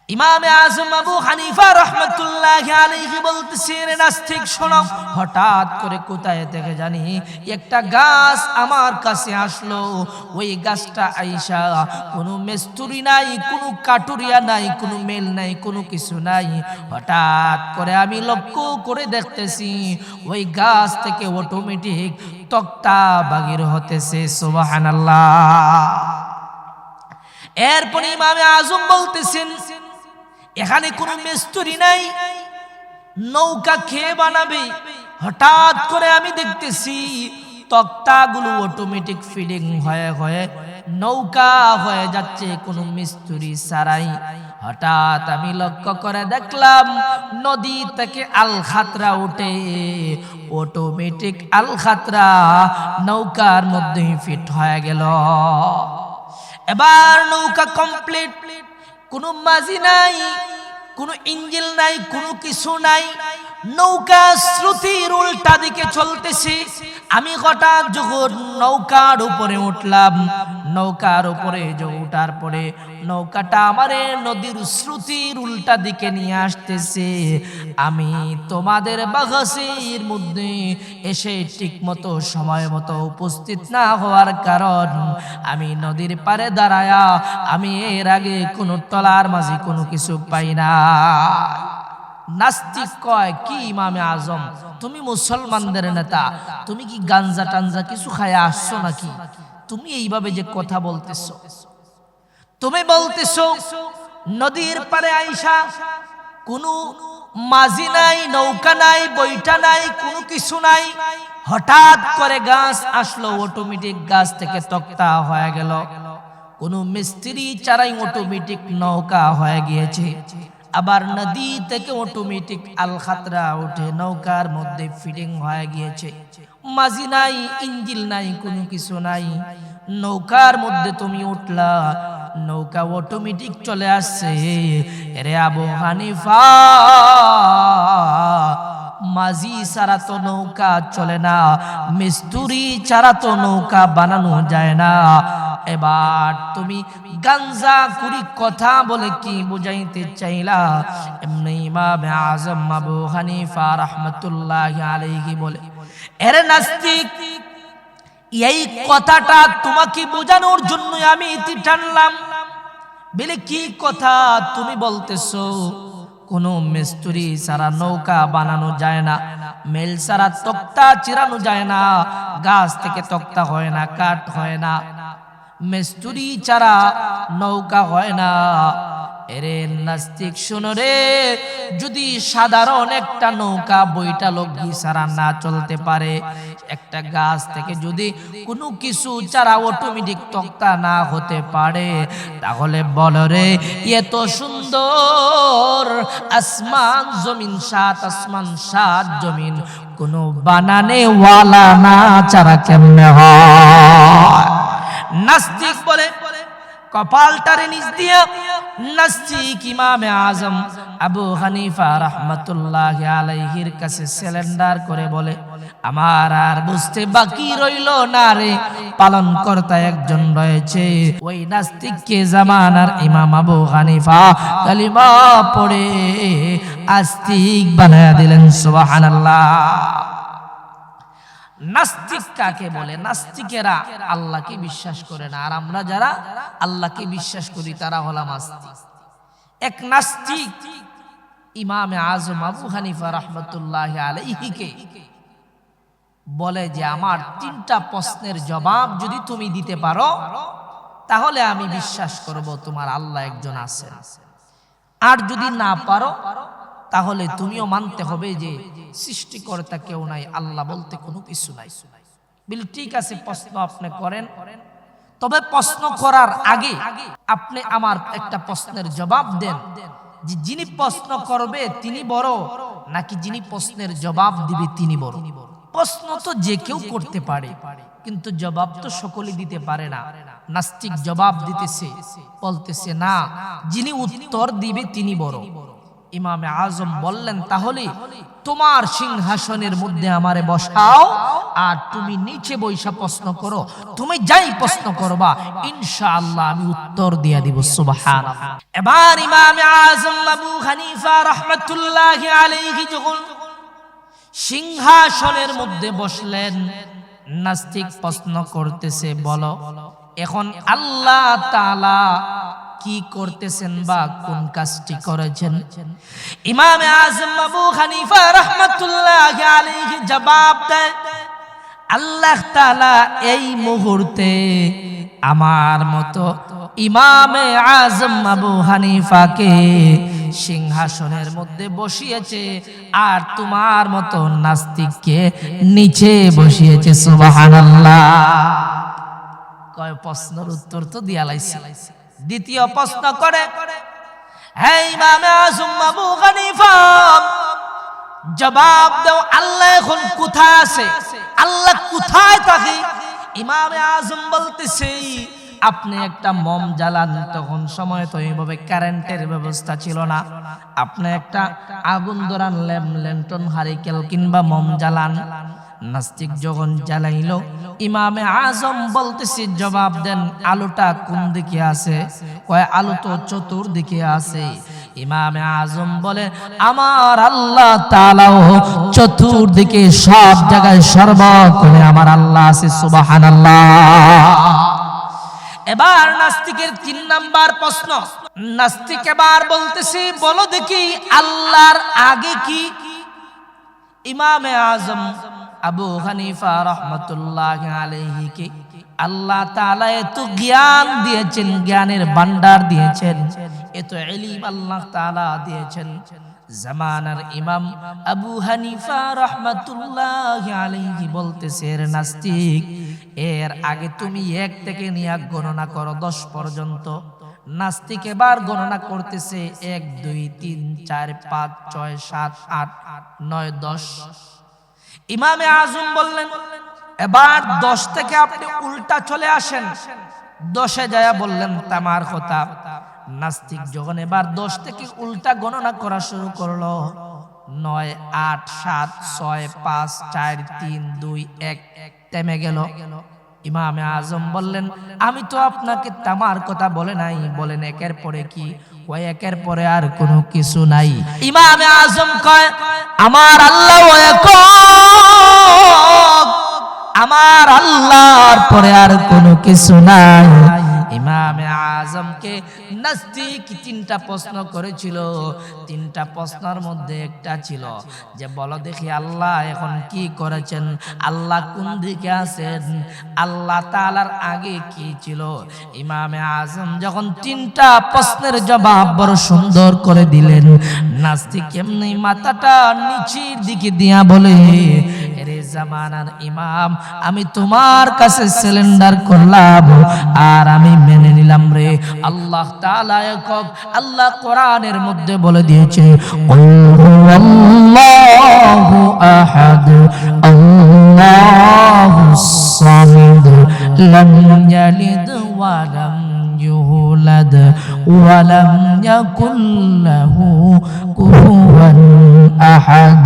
ইমামে আজম আবু হানিফা রাহমাতুল্লাহি আলাইহি বলতেছেন, নাস্তিক শোনো, হঠাৎ করে কোথায় থেকে জানি একটা গাছ আমার কাছে আসলো। ওই গাছটা আইসা কোনো মিস্ত্রি নাই, কোনো কাটুরিয়া নাই, কোনো মেল নাই, কোনো কিছু নাই। হঠাৎ করে আমি লক্ষ্য করে দেখতেছি ওই গাছ থেকে অটোমেটিক তক্তা বাগির হতেছে। সুবহানাল্লাহ। এরপর ইমামে আজম বলতেছেন, এখানে কোনো মিস্ত্রি নাই, নৌকা কে বানাবে? হঠাৎ করে আমি দেখতেছি তক্তাগুলো অটোমেটিক ফিডিং হয়ে হয়ে নৌকা হয়ে যাচ্ছে, কোনো মিস্ত্রি ছাড়াই। হঠাৎ আমি লক্ষ্য করে দেখলাম নদী থেকে আল খাতরা উঠে অটোমেটিক আল খাতরা নৌকার মধ্যে ফিট হয়ে গেল। এবার নৌকা কমপ্লিট, কোনো মাঝি নাই, কোনো ইঞ্জিন নাই, কোনো কিছু নাই। নৌকা স্রোতের উল্টা দিকে চলতেছে। আমি হঠাৎ যখন নৌকার উপরে উঠলাম, নৌকার উপরে ওঠার পরে নৌকাটা আমারে নদীর স্রোতের উল্টা দিকে নিয়ে আসতেছে। আমি তোমাদের বাগাসের মধ্যে এসে ঠিক মতো সময় মতো উপস্থিত না হওয়ার কারণ আমি নদীর পারে দাঁড়ায়া আমি এর আগে কোনো টলার মাঝি কোনো কিছু পাই না। নাস্তিক কয়, কি ইমামে আজম, তুমি মুসলমানদের নেতা, তুমি কি গাঞ্জা টাঞ্জা কিছু খায়া আসছো নাকি? তুমি এইভাবে যে কথা বলতেছো, তুমি বলতেছো নদীর পারে আইসা কোনো মাঝি নাই, নৌকা নাই, বইটা নাই, কোনো কিছু নাই। হঠাৎ করে গাছ আসলো, অটোমেটিক গাছ থেকে তক্তা হয়ে গেল। কোনো মিস্ত্রি ছাড়াই অটোমেটিক নৌকা হয়ে গিয়েছে। আবার নদী থেকে অটোমেটিক আল খাতরা উঠে নৌকার মধ্যে ফিটিং হয়ে গিয়েছে। মাঝি নাই, ইঞ্জিন নাই, কোনো কিছু নাই। নৌকার মধ্যে তুমি উঠলা, নৌকা অটোমেটিক চলে আসছে। রে আবু হানিফা, মাঝি ছাড়া তো নৌকা চলে না, মিস্ত্রি ছাড়া তো নৌকা বানানো যায় না। এবার তুমি গাঞ্জা কুড়ি কথা বলে কি বুঝাইতে চাইলা? এমনি ইমামে আজম আবু হানিফা রাহমাতুল্লাহি আলাইহি বলে, এরে নাস্তিক, এই কথাটা তোমাকে বোঝানোর জন্য আমি ইতি টানলাম। বলে, কি কথা তুমি বলতেছো? কোনো মিস্ত্রি ছাড়া নৌকা বানানো যায় না, মেল ছাড়া তক্তা চিরানো যায় না, গাছ থেকে তক্তা হয় না, কাঠ হয় না, মিস্ত্রি ছাড়া নৌকা হয় না। এরে নাস্তিক শোনো রে, যদি সাধারণ একটা নৌকা বইটা লগি ছাড়া না চলতে পারে, একটা গাছ থেকে যদি কোনো কিছু ছাড়া অটোমেটিক তক্তা না হতে পারে, তাহলে বলো রে, এত সুন্দর আসমান জমিন, সাত আসমান সাত জমিন, কোনো বানানে ওয়ালা না ছাড়া কেমনে হয়? নাস্তিক বলে, কপালটারে নিচ দিয়া নাস্তিক ইমামে আজম আবু হানিফা রাহমাতুল্লাহি আলাইহির কাছে সিলিন্ডার করে বলে, আমার আর বুঝতে বাকি রইল না রে, পালন কর্তা একজন রয়েছে। ওই নাস্তিককে জামানার ইমাম আবু হানিফা কালিমা পড়ে আস্তিক বানায়া দিলেন। সুবহানাল্লাহ। নাস্তিক কাকে বলে? নাস্তিকেরা আল্লাহকে বিশ্বাস করে না, আর আমরা যারা আল্লাহকে বিশ্বাস করি তারা হলাম আস্তিক। এক নাস্তিক ইমামে আজম আবু হানিফা রাহমাতুল্লাহি আলাইহিকে বলে যে, আমার তিনটা প্রশ্নের জবাব যদি তুমি দিতে পারো তাহলে আমি বিশ্বাস করব তোমার আল্লাহ একজন আছেন, আর যদি না পারো তাহলে তুমিও মানতে হবে যে সৃষ্টিকর্তা কেউ নাই, আল্লাহ বলতে কোনো কিছু নাই। বলি, ঠিক আছে, প্রশ্ন আপনি করেন, তবে প্রশ্ন করার আগে আপনি আমার একটা প্রশ্নের জবাব দেন যে যিনি প্রশ্ন করবে তিনি বড় নাকি যিনি প্রশ্নের জবাব দিবে তিনি বড়? প্রশ্ন তো যে কেউ করতে পারে, কিন্তু জবাব তো সকলে দিতে পারে না। নাস্তিক জবাব দিতেছে, বলতেছে না, যিনি উত্তর দিবে তিনি বড়। ইমামে আজম বললেন, তাহলে তোমার সিংহাসনের মধ্যে আমারে বসাও, আর তুমি নিচে বৈশা প্রশ্ন করো, তুমি যাই প্রশ্ন করবা ইনশাআল্লাহ আমি উত্তর দিয়ে দিব। সুবহানাল্লাহ। এবার ইমাম আযম আবু হানিফা রাহমাতুল্লাহি আলাইহি যখন সিংহাসনের মধ্যে বসলেন, নাস্তিক প্রশ্ন করতেছে, বলো এখন আল্লাহ তাআলা কি করতেছেন বা কোন কাজটি করেছেন? ইমাম আযম আবু হানিফা রাহমাতুল্লাহি আলাইহি জবাব দেয়, আল্লাহ তাআলা এই মুহূর্তে আমার মতো ইমামে আযম আবু হানিফাকে সিংহাসনের মধ্যে বসিয়েছে আর তোমার মতো নাস্তিককে নিচে বসিয়েছে। সুবহানাল্লাহ। কয় প্রশ্নের উত্তর তো দিয়া লাইছে। দ্বিতীয় প্রশ্ন করে, হে ইমামে আযম আবু হানিফা জবাব দাও, আল্লাহ এখন কোথায় আছে? আল্লাহ কোথায় থাকে? ইমামে আযম বলতেছে, আপনি একটা মম জ্বালান, তখন সময় তো এইভাবে কারেন্টের ব্যবস্থা ছিল না, আপনি একটা আগুন ধরান, ল্যান্টন হারিকেল কিংবা মম জ্বালান। নাস্তিক যখন জ্বালাইলো, ইমামে আযম বলতেছে, জবাব দেন আলোটা কোন দিকে আছে? কয় আলো তো চতুর্দিকে আছে। ইমামে আযম বলে, আমার আল্লাহ তাআলাও চতুর্দিকে সব জায়গায় সর্বক্ষণে আমার আল্লাহ আছে। সুবহানাল্লাহ। এবার নাস্তিকের ৩ নাম্বার প্রশ্ন। নাস্তিক এবার বলতেছে, বলো দেখি আল্লাহর আগে কি? ইমামে আযম আবু হানিফা রাহমাতুল্লাহি আলাইহি কে আল্লাহ তাআলা এত জ্ঞান দিয়েছেন, জ্ঞানের ভান্ডার দিয়েছেন, এত ইলম আল্লাহ তাআলা দিয়েছেন। জামানার ইমাম আবু হানিফা রাহমাতুল্লাহি আলাইহি বলতেছে, নাস্তিক এর আগে তুমি ১ থেকে নিয়ে গণনা করো ১০ পর্যন্ত। নাস্তিক এবার গণনা করতেছে, ১ ২ ৩ ৪ ৫ ৬ ৭ ৮ ৯ ১০। ইমামে আযম বললেন, এবার ১০ থেকে আপনি উল্টা চলে আসেন। ১০এ যায় বললেন তামার কথা। নাস্তিক যখন এবার ১০ থেকে উল্টা গণনা করা শুরু করলো, ৯ ৮ ৭ ৬ ৫ ৪ ৩ ২ ১ থেমে গেল। ইমামে আযম বললেন, আমি তো আপনাকে তামার কথা বলে নাই, বলেন একের পরে কি? কয় একের পরে আর কোনো কিছু নাই। ইমামে আযম কয়, আমার আল্লাহ এক, আমার আল্লাহর পরে আর কোনো কিছু নাই। ইমামে আযমকে নাস্তিক ৩টা প্রশ্ন করেছিল। ৩টা প্রশ্নের মধ্যে একটা ছিল যে বলো দেখি আল্লাহ এখন কি করেছেন, আল্লাহ কোন দিকে আছেন, আল্লাহ তাআলার আগে কি ছিল। ইমামে আযম যখন ৩টা প্রশ্নের জবাব বড় সুন্দর করে দিলেন, নাস্তিক এমনি মাথাটা নিচের দিকে দিয়া বলে, রে জামানার ইমাম, আমি তোমার কাছে সিলিন্ডার করলাম আর আমি মেনে নিলাম রে। আল্লাহ তাআলা একক। আল্লাহ কোরআনের মধ্যে বলে দিয়েছে, আল্লাহু আহাদ আল্লাহুস সামাদ লাম ইয়ালিদ ওয়া লাম ইউলাদ ওয়া লাম ইয়াকুল লাহু কুফুয়ান আহাদ।